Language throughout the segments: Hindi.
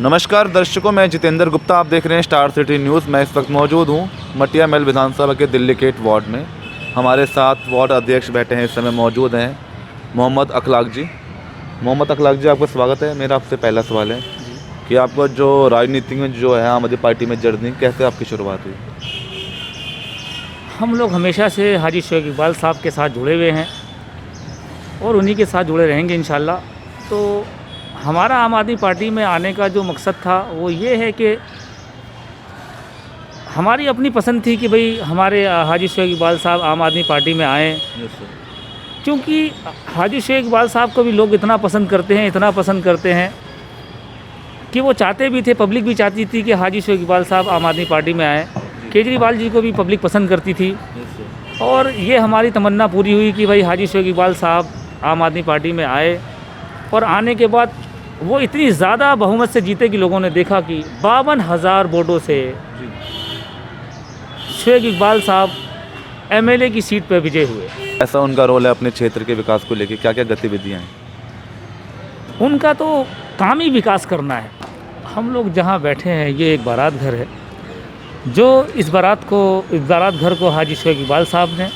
नमस्कार दर्शकों, मैं जितेंद्र गुप्ता। आप देख रहे हैं स्टार सिटी न्यूज़। मैं इस वक्त मौजूद हूं मटिया महल विधानसभा के दिल्ली गेट वार्ड में। हमारे साथ वार्ड अध्यक्ष बैठे हैं, इस समय मौजूद हैं मोहम्मद अखलाक जी। मोहम्मद अखलाक जी, आपका स्वागत है। मेरा आपसे पहला सवाल है कि आपका जो राजनीति में जो है आम आदमी पार्टी में जर्नी कैसे आपकी शुरुआत हुई? हम लोग हमेशा से हाजी शोएब इकबाल साहब के साथ जुड़े हुए हैं और उन्हीं के साथ जुड़े रहेंगे इंशाल्लाह। तो हमारा आम आदमी पार्टी में आने का जो मकसद था वो ये है कि हमारी अपनी पसंद थी कि भाई हमारे हाजी शोएब इकबाल साहब आम आदमी पार्टी में आएँ, क्योंकि हाजी शोएब इकबाल साहब को भी लोग इतना पसंद करते हैं कि वो चाहते भी थे, पब्लिक भी चाहती थी कि हाजी शोएब इकबाल साहब आम आदमी पार्टी में आएँ। केजरीवाल जी को भी पब्लिक पसंद करती थी और ये हमारी तमन्ना पूरी हुई कि भाई हाजी शोएब इकबाल साहब आम आदमी पार्टी में आए। और आने के बाद वो इतनी ज़्यादा बहुमत से जीते कि लोगों ने देखा कि 52,000 वोटों से शोएब इकबाल साहब एमएलए की सीट पर विजय हुए। ऐसा उनका रोल है अपने क्षेत्र के विकास को लेकर, क्या क्या गतिविधियाँ हैं? उनका तो काम ही विकास करना है। हम लोग जहाँ बैठे हैं ये एक बारात घर है, जो इस बारात घर को हाजी शोएब इकबाल साहब ने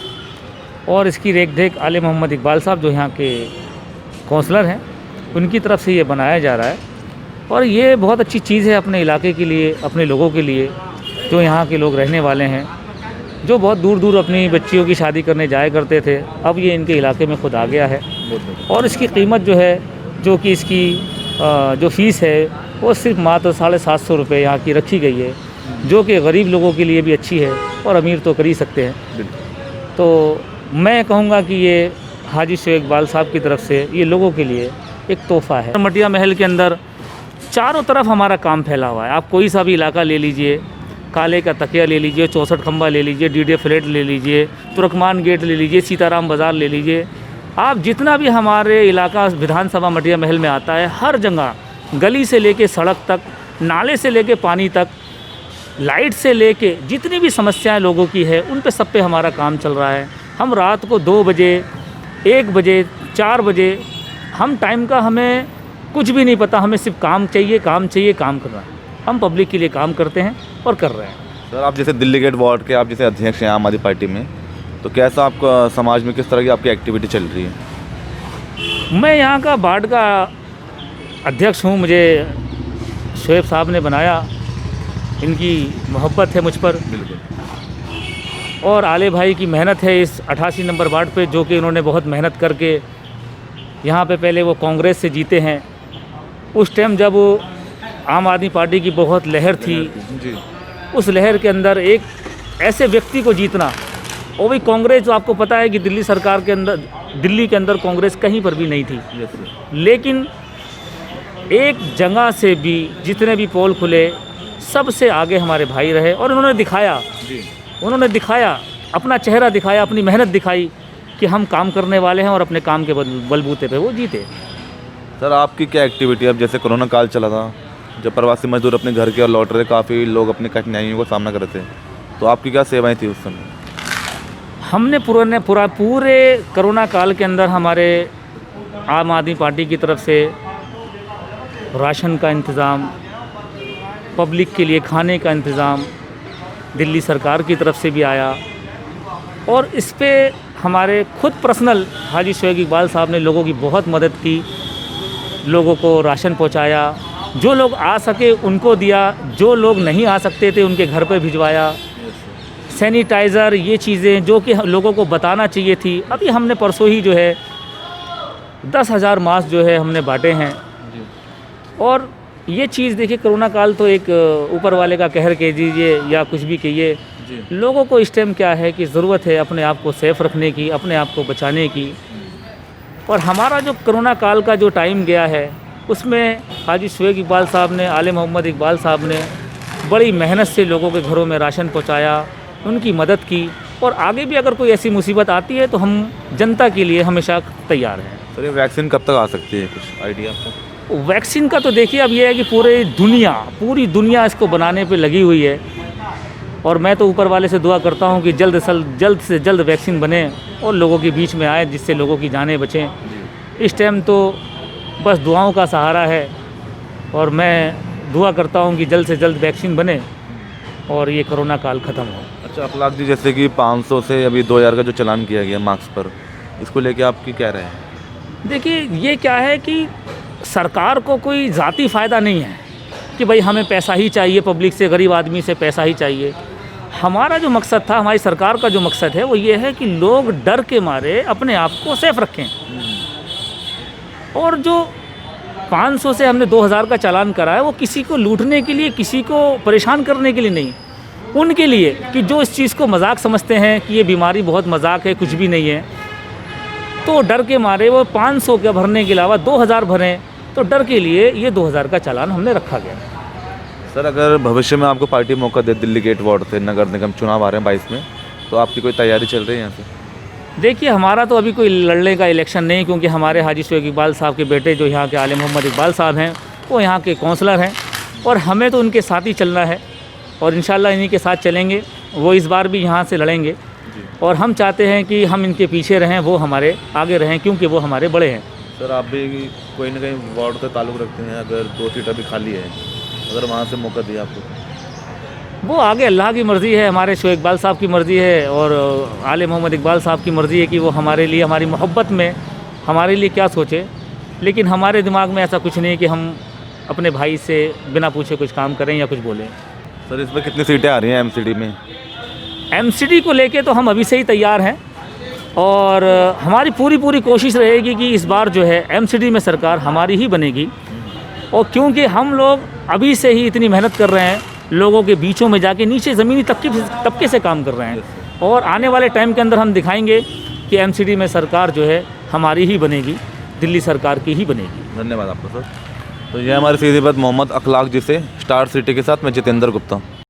और इसकी रेख देख आले मोहम्मद इकबाल साहब जो यहाँ के काउंसलर हैं, उनकी तरफ से ये बनाया जा रहा है। और ये बहुत अच्छी चीज़ है अपने इलाके के लिए, अपने लोगों के लिए जो यहाँ के लोग रहने वाले हैं, जो बहुत दूर दूर अपनी बच्चियों की शादी करने जाया करते थे। अब ये इनके इलाके में खुद आ गया है और इसकी कीमत जो है, जो कि इसकी जो फ़ीस है वो सिर्फ मात्र 750 रुपये यहाँ की रखी गई है, जो कि गरीब लोगों के लिए भी अच्छी है और अमीर तो कर ही सकते हैं। तो मैं कहूँगा कि ये हाजी शोएब इकबाल साहब की तरफ से ये लोगों के लिए एक तोहफ़ा है। मटिया महल के अंदर चारों तरफ हमारा काम फैला हुआ है। आप कोई सा भी इलाका ले लीजिए, काले का तकिया ले लीजिए, 64 खंबा ले लीजिए, डीडे फ्लैट ले लीजिए, तुर्कमान गेट ले लीजिए, सीताराम बाज़ार ले लीजिए। आप जितना भी हमारे इलाका विधानसभा मटिया महल में आता है, हर जगह गली से लेके सड़क तक, नाले से लेके पानी तक, लाइट से लेके जितनी भी समस्याएं लोगों की है, उन पे सब पे हमारा काम चल रहा है। हम रात को 2 बजे, 1 बजे, 4 बजे, हम टाइम का हमें कुछ भी नहीं पता, हमें सिर्फ काम चाहिए, काम करना है। हम पब्लिक के लिए काम करते हैं और कर रहे हैं। सर, आप जैसे दिल्ली गेट वार्ड के आप जैसे अध्यक्ष हैं आम आदमी पार्टी में, तो कैसा आपका समाज में किस तरह की आपकी एक्टिविटी चल रही है? मैं यहाँ का वार्ड का अध्यक्ष हूँ। मुझे शोएब साहब ने बनाया, इनकी मोहब्बत है मुझ पर। बिल्कुल। और आले भाई की मेहनत है इस 88 नंबर वार्ड पे, जो कि उन्होंने बहुत मेहनत करके यहाँ पे, पहले वो कांग्रेस से जीते हैं। उस टाइम जब आम आदमी पार्टी की बहुत लहर थी जी। उस लहर के अंदर एक ऐसे व्यक्ति को जीतना, और भी कांग्रेस, जो आपको पता है कि दिल्ली सरकार के अंदर, दिल्ली के अंदर कांग्रेस कहीं पर भी नहीं थी, लेकिन एक जगह से भी जितने भी पोल खुले सबसे आगे हमारे भाई रहे और उन्होंने दिखाया अपना चेहरा दिखाया, अपनी मेहनत दिखाई कि हम काम करने वाले हैं और अपने काम के बलबूते पे वो जीते। सर, आपकी क्या एक्टिविटी? अब जैसे कोरोना काल चला था, जब प्रवासी मजदूर अपने घर के और लौट रहे, काफ़ी लोग अपनी कठिनाइयों का सामना कर रहे थे, तो आपकी क्या सेवाएं थी उस समय? हमने पूरे कोरोना काल के अंदर हमारे आम आदमी पार्टी की तरफ से राशन का इंतज़ाम, पब्लिक के लिए खाने का इंतज़ाम दिल्ली सरकार की तरफ से भी आया। और इस पे हमारे खुद पर्सनल हाजी शोएब इकबाल साहब ने लोगों की बहुत मदद की, लोगों को राशन पहुंचाया, जो लोग आ सके उनको दिया, जो लोग नहीं आ सकते थे उनके घर पे भिजवाया। सैनिटाइज़र, ये चीज़ें जो कि लोगों को बताना चाहिए थी। अभी हमने परसों ही जो है 10,000 मास्क जो है हमने बांटे हैं। और ये चीज़ देखिए, कोरोना काल तो एक ऊपर वाले का कहर कह दीजिए या कुछ भी कहिए, लोगों को इस टाइम क्या है कि ज़रूरत है अपने आप को सेफ़ रखने की, अपने आप को बचाने की। और हमारा जो कोरोना काल का जो टाइम गया है, उसमें हाजी शोएब इकबाल साहब ने, आले मोहम्मद इकबाल साहब ने बड़ी मेहनत से लोगों के घरों में राशन पहुंचाया, उनकी मदद की। और आगे भी अगर कोई ऐसी मुसीबत आती है तो हम जनता के लिए हमेशा तैयार हैं। सर, ये वैक्सीन कब तक आ सकती है, कुछ आइडिया आपका? वैक्सीन का तो देखिए, अब ये है कि पूरी दुनिया इसको बनाने पे लगी हुई है। और मैं तो ऊपर वाले से दुआ करता हूँ कि जल्द से जल्द वैक्सीन बने और लोगों के बीच में आए, जिससे लोगों की जानें बचें। इस टाइम तो बस दुआओं का सहारा है और मैं दुआ करता हूँ कि जल्द से जल्द वैक्सीन बने और ये कोरोना काल ख़त्म हो। अच्छा अखलाक जी, जैसे कि 500 से अभी 2000 का जो चालान किया गया मास्क पर, इसको लेके आप की कह रहे हैं? देखिए ये क्या है कि सरकार को कोई ज़ाती फ़ायदा नहीं है कि भाई हमें पैसा ही चाहिए, पब्लिक से, गरीब आदमी से पैसा ही चाहिए। हमारा जो मकसद था, हमारी सरकार का जो मकसद है वो ये है कि लोग डर के मारे अपने आप को सेफ रखें। और जो 500 से हमने 2000 का चालान करा है वो किसी को लूटने के लिए, किसी को परेशान करने के लिए नहीं, उनके लिए कि जो इस चीज़ को मजाक समझते हैं कि ये बीमारी बहुत मजाक है, कुछ भी नहीं है, तो डर के मारे वो 500 का भरने के अलावा 2000 भरें, तो डर के लिए ये 2000 का चालान हमने रखा गया। सर अगर भविष्य में आपको पार्टी मौका दे, दिल्ली गेट वार्ड से नगर निगम चुनाव आ रहे हैं 22 में, तो आपकी कोई तैयारी चल रही है यहाँ से? देखिए हमारा तो अभी कोई लड़ने का इलेक्शन नहीं, क्योंकि हमारे हाजी शोएब इकबाल साहब के बेटे जो यहाँ के आले मोहम्मद इकबाल साहब हैं वो यहाँ के काउंसलर हैं और हमें तो उनके साथ ही चलना है और इंशाल्लाह इन्हीं के साथ चलेंगे। वो इस बार भी यहाँ से लड़ेंगे और हम चाहते हैं कि हम इनके पीछे रहें, वो हमारे आगे रहें, क्योंकि वो हमारे बड़े हैं। सर आप भी कोई ना कहीं वार्ड से ताल्लुक़ रखते हैं, अगर 2 सीट अभी खाली है, अगर वहाँ से मौका दिया आपको? वो आगे अल्लाह की मर्ज़ी है, हमारे शोएब इकबाल साहब की मर्ज़ी है और आले मोहम्मद इकबाल साहब की मर्ज़ी है कि वो हमारे लिए, हमारी मोहब्बत में हमारे लिए क्या सोचे। लेकिन हमारे दिमाग में ऐसा कुछ नहीं कि हम अपने भाई से बिना पूछे कुछ काम करें या कुछ बोलें। सर इसमें कितनी सीटें आ रही हैं एमसीडी में? एमसीडी को लेके तो हम अभी से ही तैयार हैं और हमारी पूरी कोशिश रहेगी कि इस बार जो है एमसीडी में सरकार हमारी ही बनेगी। और क्योंकि हम लोग अभी से ही इतनी मेहनत कर रहे हैं, लोगों के बीचों में जाके नीचे ज़मीनी तबके से काम कर रहे हैं और आने वाले टाइम के अंदर हम दिखाएंगे कि एमसीडी में सरकार जो है हमारी ही बनेगी, दिल्ली सरकार की ही बनेगी। धन्यवाद आपका सर। तो ये हमारी सीधी बात मोहम्मद अखलाक जी से, स्टार सिटी के साथ मैं जितेंद्र गुप्ता।